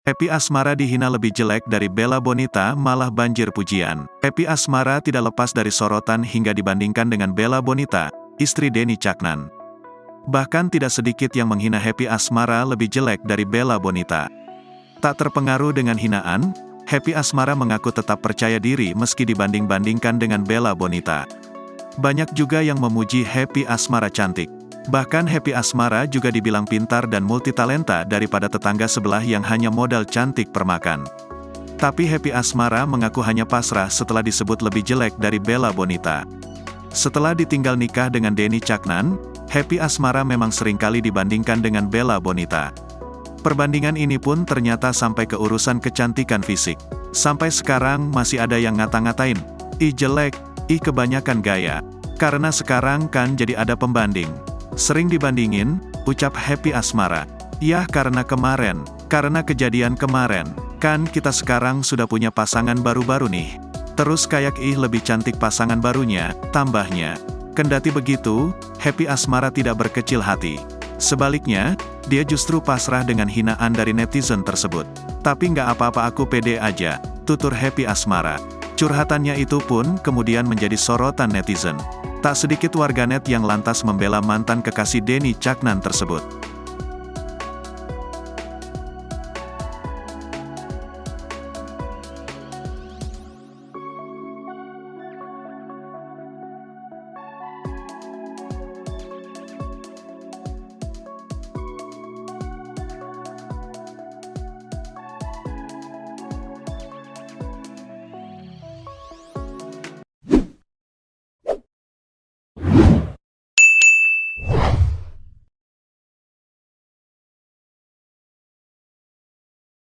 Happy Asmara dihina lebih jelek dari Bella Bonita malah banjir pujian. Happy Asmara tidak lepas dari sorotan hingga dibandingkan dengan Bella Bonita, istri Denny Caknan. Bahkan tidak sedikit yang menghina Happy Asmara lebih jelek dari Bella Bonita. Tak terpengaruh dengan hinaan, Happy Asmara mengaku tetap percaya diri meski dibanding-bandingkan dengan Bella Bonita. Banyak juga yang memuji Happy Asmara cantik. Bahkan Happy Asmara juga dibilang pintar dan multitalenta daripada tetangga sebelah yang hanya modal cantik permakan. Tapi Happy Asmara mengaku hanya pasrah setelah disebut lebih jelek dari Bella Bonita. Setelah ditinggal nikah dengan Denny Caknan, Happy Asmara memang seringkali dibandingkan dengan Bella Bonita. Perbandingan ini pun ternyata sampai ke urusan kecantikan fisik. Sampai sekarang masih ada yang ngata-ngatain, "Ih jelek, ih kebanyakan gaya." Karena sekarang kan jadi ada pembanding. Sering dibandingin, ucap Happy Asmara. Yah karena kemarin, karena kejadian kemarin, kan kita sekarang sudah punya pasangan baru-baru nih. Terus kayak lebih cantik pasangan barunya, tambahnya. Kendati begitu, Happy Asmara tidak berkecil hati. Sebaliknya, dia justru pasrah dengan hinaan dari netizen tersebut. Tapi nggak apa-apa aku pede aja, tutur Happy Asmara. Curhatannya itu pun kemudian menjadi sorotan netizen. Tak sedikit warganet yang lantas membela mantan kekasih Denny Caknan tersebut.